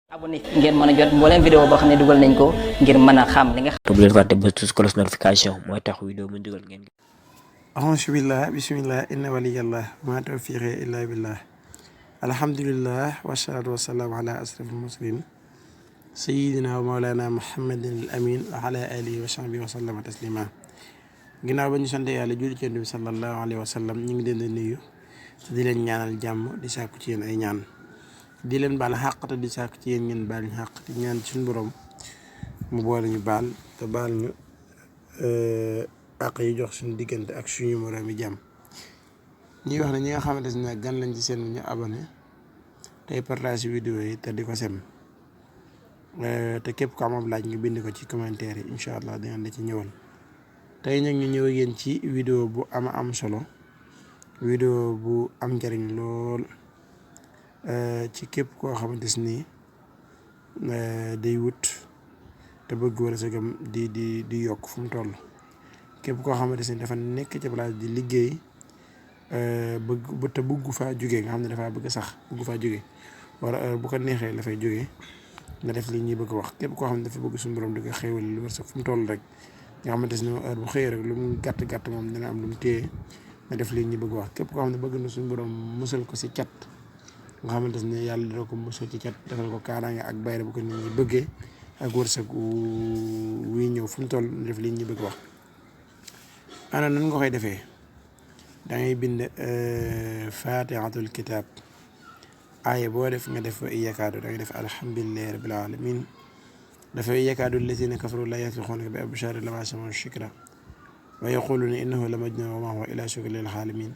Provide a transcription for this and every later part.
abonné ngeen mën a jot mboolem vidéo boo xam ne dugal nañ ko ngir mën a xam li nga xam. bu leen fàtte ba tous cloche notification mooy tax vidéo mu dugal ngeen. auzu billah bismillah inna waliyallah ma tawfiqi illa billah alhamdulillah wasalaatu wasalaamu ala asrafil mursalin sayidina wa mawlana muhammadin al amin wa ala alihi wa sahbihi wa sallama taslima. ginnaaw ba ñu sant yàlla julli ci Yonent bi sallallahu alayhi wa sallam ñu ngi leen di nuyu te di leen ñaanal jàmm di sàkku ci yéen ay ñaan di leen baal xàq te di sàkk ci yéen ngeen baal ñu xàq di ñaan suñu borom mu boole ñu baal te baal ñu àq yi jox suñu diggante ak suñu moroom yi jàmm. ñuy wax ne ñi nga xamante ne gan lañ ci seen ñu abonné tey partage vidéo yi te di ko sem te képp ko am laaj nga bind ko ci commentaire yi incha allah dinañ la ci ñëwal. tey nag ñu ñëw ak yéen ci vidéo bu am solo vidéo bu am njariñ lool ci képp koo xamante ni day wut te bëgg wërsëgam di yokk fu mu toll. képp koo xamante ni dafa nekk ci place di liggéey bëgg faa jógee nga xam ne dafa bëgg sax bëgg faa jógee wala bu ko neexee la fay jógee nga def li ñuy bëgg wax. képp koo xam ne dafa bëgg suñu borom di ko xéewal lu wërsëg fu mu toll rek nga xamante ni heure bu xëyee rek lu mu gàtt moom dina am lu mu téye nga def li ñuy bëgg wax. képp koo xam ne bëgg na suñu borom musal ko si cat nga xamante ne yàlla dina ko musal ci cat defal ko kaaraange ak bayre bu ko nit ñi bëggee ak wërsëg wuy ñëw fu mu toll def li ñuy bëgg wax. ana nan nga koy defee da ngay bind fatihatul kitab aaya boo def nga def yakaadu da ngay def alhamdulillahi rabbil alamin dafay yakaadu lazina kafaru la yasbiquunaka bi abshaari lammaa sami'u shikra wa yaquluuna innahu la majnun wa maa huwa illaa zikrun lil aalamiin.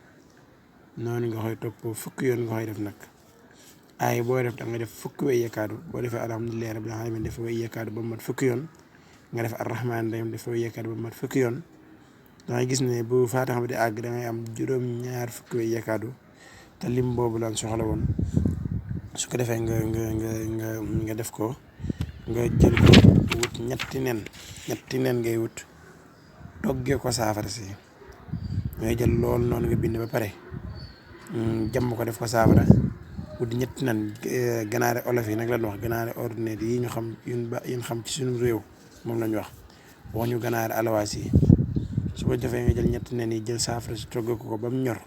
noonu nga koy topp fukki yoon nga koy def nag aaya boo def da nga def fukki way yakaadu boo defee alhamdulillahi rabbil alamin def way yakaadu ba mat fukki yoon nga def arrahmaan rahim def way yakaadu ba mat fukki yoon. dangay gis ne bu faatiha bi di àgg dangay am juróom-ñaar fukki way yakaadu te lim boobu lan soxla woon. su ko defee nga def ko nga jël ko wut ñetti nen ngay wut toggee ko saafara si ngay jël loolu noonu nga bind ba pare jàmm ko def ko saafara wut ñetti nen. ganaare olof yi nag lañ wax ganaare ordinaire yi ñu xam yéen xam ci suñu réew moom lañ wax ñu ganaare alawaas yi. su ko defee nga jël ñetti nen yi jël saafara si togg ko ba mu ñor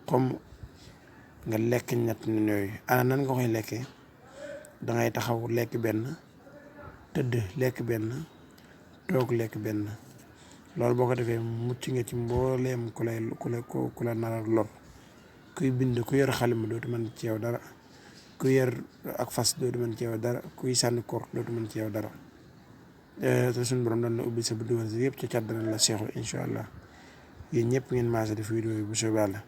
comme nga lekk ñetti nen yooyu. ana nan nga koy lekkee dangay taxaw lekk benn tëdd lekk benn toog lekk benn. loolu boo ko defee mucc nga ci mbooleem ku la nar a lor. kuy bind ku yor xalima dootu mën ci yow dara ku yor ak fas dootu mën ci yow dara kuy sànni kor dootu mën ci yow dara. te suñu borom doon na ubbi sa buddi wërsëg yëpp ca cat dana la seexlu incha allah. yéen ñëpp ngeen maase def vidéo yi bu soobee Yàlla.